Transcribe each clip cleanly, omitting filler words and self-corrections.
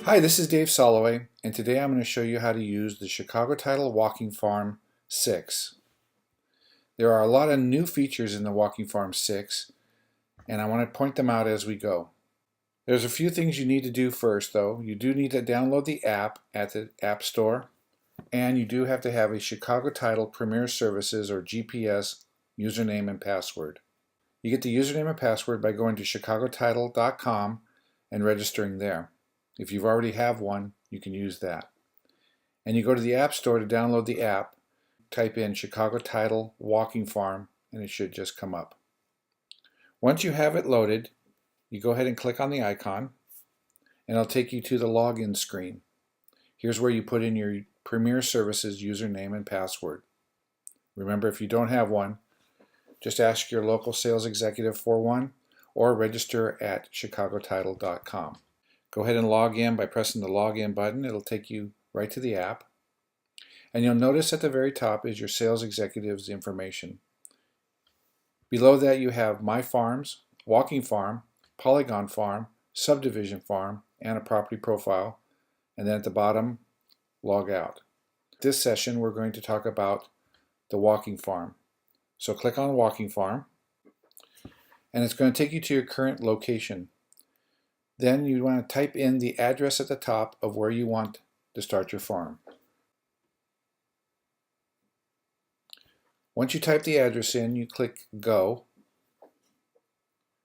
Hi, this is Dave Soloway, and today I'm going to show you how to use the Chicago Title Walking Farm 6. There are a lot of new features in the Walking Farm 6, and I want to point them out as we go. There's a few things you need to do first, though. You do need to download the app at the App Store, and you do have to have a Chicago Title Premier Services or GPS username and password. You get the username and password by going to chicagotitle.com and registering there. If you already have one, you can use that. And you go to the App Store to download the app, type in Chicago Title Walking Farm, and it should just come up. Once you have it loaded, you go ahead and click on the icon, and it'll take you to the login screen. Here's where you put in your Premier Services username and password. Remember, if you don't have one, just ask your local sales executive for one or register at chicagotitle.com. Go ahead and log in by pressing the login button. It'll take you right to the app. And you'll notice at the very top is your sales executive's information. Below that you have My Farms, Walking Farm, Polygon Farm, Subdivision Farm, and a property profile. And then at the bottom, log out. This session we're going to talk about the Walking Farm. So click on Walking Farm, and it's going to take you to your current location. Then you want to type in the address at the top of where you want to start your farm. Once you type the address in, you click Go.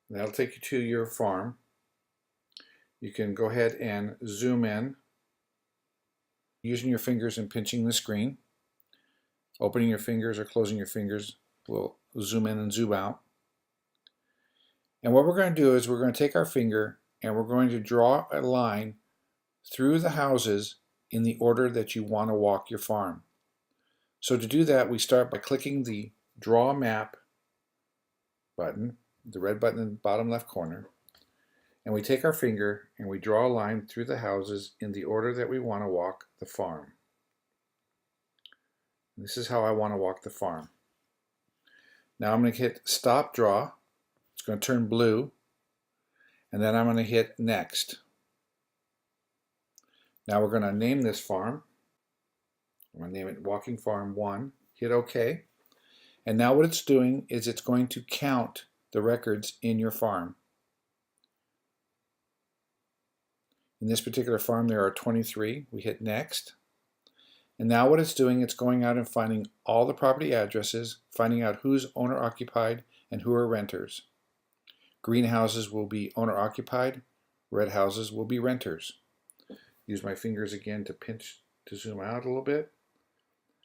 That'll take you to your farm. You can go ahead and zoom in using your fingers and pinching the screen. Opening your fingers or closing your fingers will zoom in and zoom out. And what we're going to do is we're going to take our finger and we're going to draw a line through the houses in the order that you want to walk your farm. So to do that, we start by clicking the Draw Map button, the red button in the bottom left corner, and we take our finger and we draw a line through the houses in the order that we want to walk the farm. And this is how I want to walk the farm. Now I'm going to hit Stop Draw. It's going to turn blue. And then I'm going to hit Next. Now we're going to name this farm. I'm going to name it Walking Farm 1. Hit OK. And now what it's doing is it's going to count the records in your farm. In this particular farm there are 23. We hit Next. And now what it's doing, it's going out and finding all the property addresses, finding out who's owner occupied and who are renters. Green houses will be owner occupied, red houses will be renters. Use my fingers again to pinch to zoom out a little bit.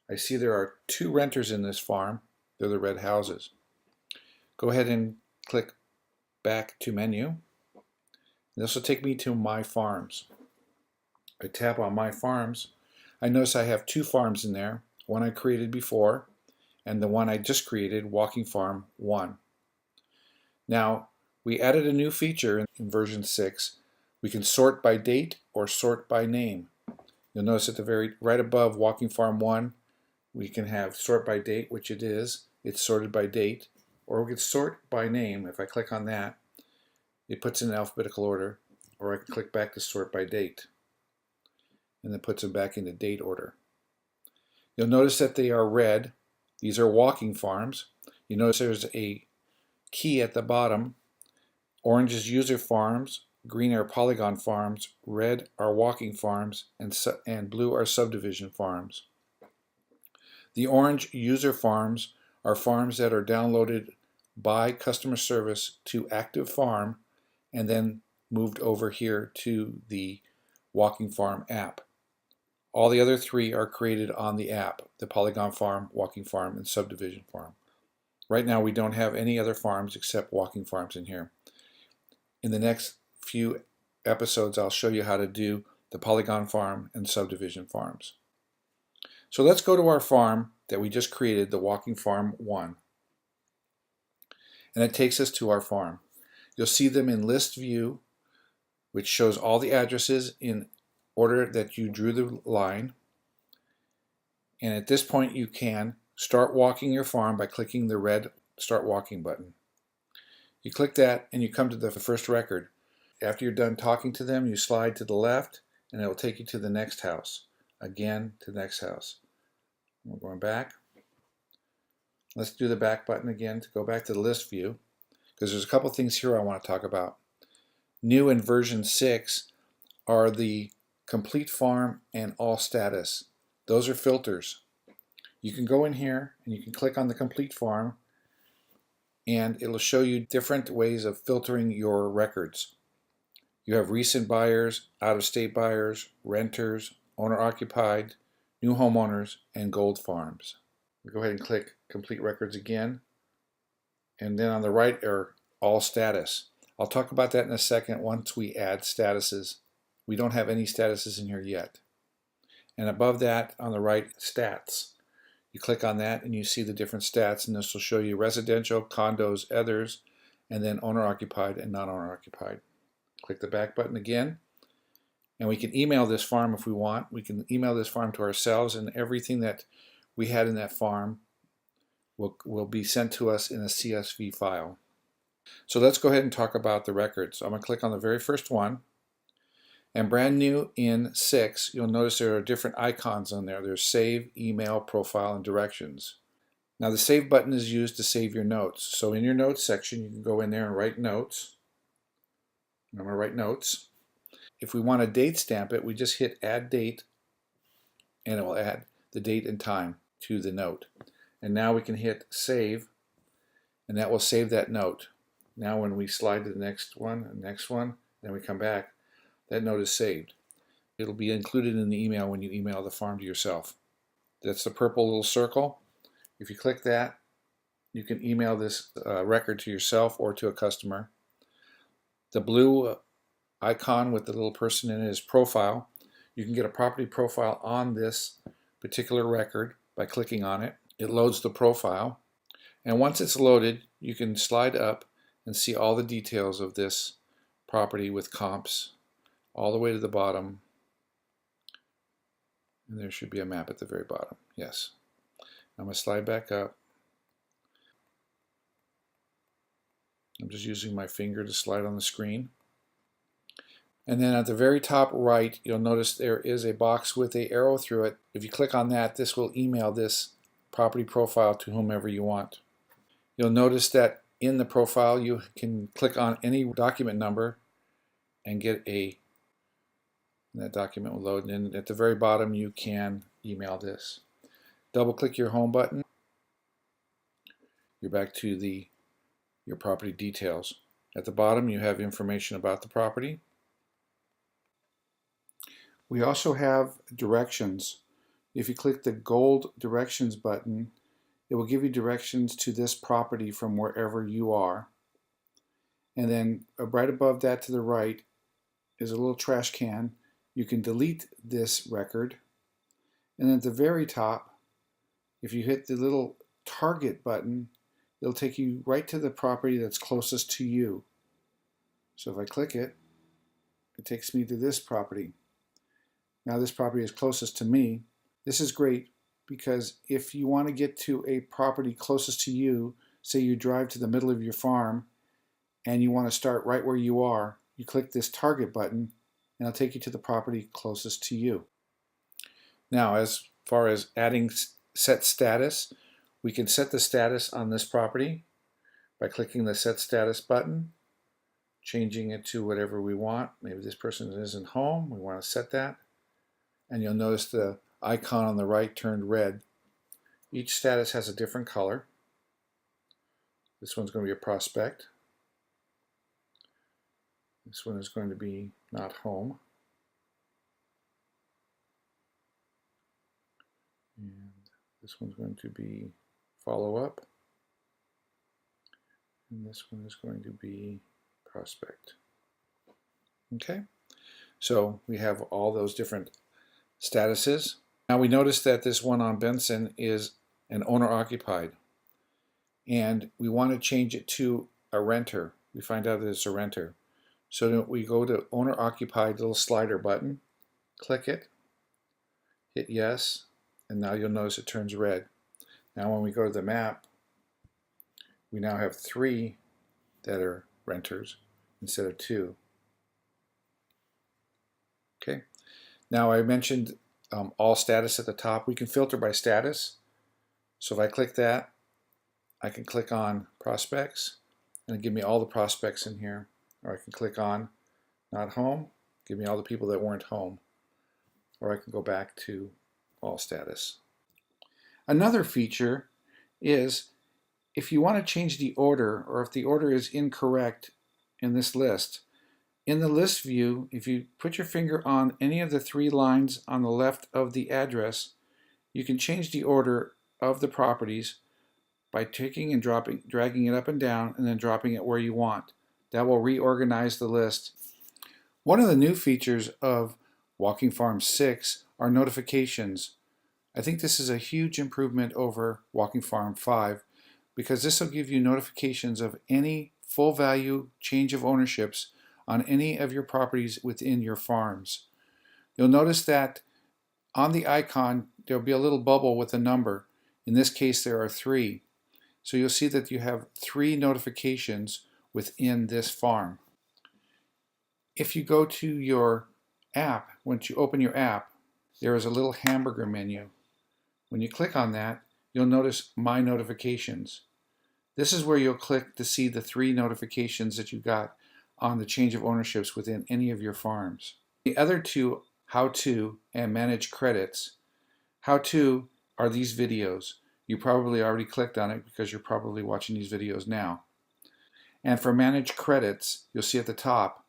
I see there are 2 renters in this farm. They're the red houses. Go ahead and click back to menu. This will take me to My Farms. I tap on My Farms. I notice I have 2 farms in there, one I created before and the one I just created, Walking Farm 1. Now, we added a new feature in version 6. We can sort by date or sort by name. You'll notice at the very right above Walking Farm 1, we can have sort by date, which it is. It's sorted by date. Or we can sort by name. If I click on that, it puts in alphabetical order. Or I can click back to sort by date. And it puts them back into date order. You'll notice that they are red. These are walking farms. You notice there's a key at the bottom. Orange is user farms, green are polygon farms, red are walking farms, and blue are subdivision farms. The orange user farms are farms that are downloaded by customer service to Active Farm and then moved over here to the Walking Farm app. All the other 3 are created on the app, the Polygon Farm, Walking Farm, and Subdivision Farm. Right now we don't have any other farms except walking farms in here. In the next few episodes, I'll show you how to do the Polygon Farm and Subdivision Farms. So let's go to our farm that we just created, the Walking Farm 1. And it takes us to our farm. You'll see them in list view, which shows all the addresses in order that you drew the line. And at this point, you can start walking your farm by clicking the red Start Walking button. You click that and you come to the first record. After you're done talking to them, you slide to the left and it will take you to the next house. Again, to the next house. We're going back. Let's do the back button again to go back to the list view, because there's a couple things here I want to talk about. New in version 6 are the complete farm and all status. Those are filters. You can go in here and you can click on the complete farm, and it'll show you different ways of filtering your records. You have recent buyers, out-of-state buyers, renters, owner-occupied, new homeowners, and gold farms. We go ahead and click complete records again, and then on the right are all status. I'll talk about that in a second once we add statuses. We don't have any statuses in here yet. And above that on the right, stats. You click on that and you see the different stats, and this will show you residential, condos, others, and then owner-occupied and non-owner-occupied. Click the back button again, and we can email this farm if we want. We can email this farm to ourselves, and everything that we had in that farm will be sent to us in a CSV file. So let's go ahead and talk about the records. I'm going to click on the very first one. And brand new in 6, you'll notice there are different icons on there. There's save, email, profile, and directions. Now the save button is used to save your notes. So in your notes section, you can go in there and write notes. I'm going to write notes. If we want to date stamp it, we just hit add date, and it will add the date and time to the note. And now we can hit save, and that will save that note. Now when we slide to the next one, then we come back, that note is saved. It'll be included in the email when you email the farm to yourself. That's the purple little circle. If you click that, you can email this record to yourself or to a customer. The blue icon with the little person in it is profile. You can get a property profile on this particular record by clicking on it. It loads the profile, and once it's loaded, you can slide up and see all the details of this property with comps all the way to the bottom, and there should be a map at the very bottom. Yes. I'm going to slide back up. I'm just using my finger to slide on the screen. And then at the very top right, you'll notice there is a box with an arrow through it. If you click on that, this will email this property profile to whomever you want. You'll notice that in the profile, you can click on any document number and get that document will load. And at the very bottom, you can email this. Double click your home button. You're back to your property details. At the bottom, you have information about the property. We also have directions. If you click the gold directions button, it will give you directions to this property from wherever you are. And then right above that to the right is a little trash can. You can delete this record. And then at the very top, if you hit the little target button, it'll take you right to the property that's closest to you. So if I click it, it takes me to this property. Now this property is closest to me. This is great because if you want to get to a property closest to you, say you drive to the middle of your farm and you want to start right where you are, you click this target button and it'll take you to the property closest to you. Now, as far as adding set status, we can set the status on this property by clicking the set status button, changing it to whatever we want. Maybe this person isn't home, we want to set that. And you'll notice the icon on the right turned red. Each status has a different color. This one's going to be a prospect. This one is going to be not home. And this one's going to be follow-up. And this one is going to be prospect. Okay, so we have all those different statuses. Now we notice that this one on Benson is an owner-occupied, and we want to change it to a renter. We find out that it's a renter. So we go to owner-occupied, little slider button, click it, hit yes, and now you'll notice it turns red. Now when we go to the map, we now have 3 that are renters instead of 2. Okay, Now I mentioned all status at the top. We can filter by status. So if I click that, I can click on prospects and give me all the prospects in here. Or I can click on not home, give me all the people that weren't home. Or I can go back to all status. Another feature is if you want to change the order, or if the order is incorrect in this list, in the list view, if you put your finger on any of the 3 lines on the left of the address, you can change the order of the properties by taking and dragging it up and down, and then dropping it where you want. That will reorganize the list. One of the new features of Walking Farm 6 are notifications. I think this is a huge improvement over Walking Farm 5 because this will give you notifications of any full value change of ownerships on any of your properties within your farms. You'll notice that on the icon there'll be a little bubble with a number. In this case there are 3. So you'll see that you have 3 notifications within this farm. If you go to your app, once you open your app, there is a little hamburger menu. When you click on that, you'll notice My Notifications. This is where you'll click to see the 3 notifications that you got on the change of ownerships within any of your farms. The other 2, How To and Manage Credits. How To are these videos. You probably already clicked on it because you're probably watching these videos now. And for Manage Credits, you'll see at the top,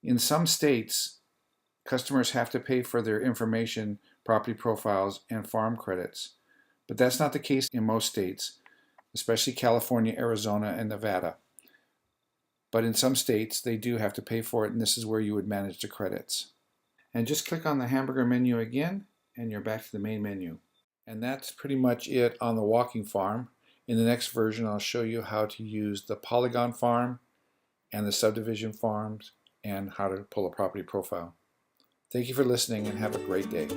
in some states, customers have to pay for their information, property profiles, and farm credits. But that's not the case in most states, especially California, Arizona, and Nevada. But in some states, they do have to pay for it, and this is where you would manage the credits. And just click on the hamburger menu again, and you're back to the main menu. And that's pretty much it on the Walking Farm. In the next version, I'll show you how to use the Polygon Farm and the subdivision farms and how to pull a property profile. Thank you for listening and have a great day.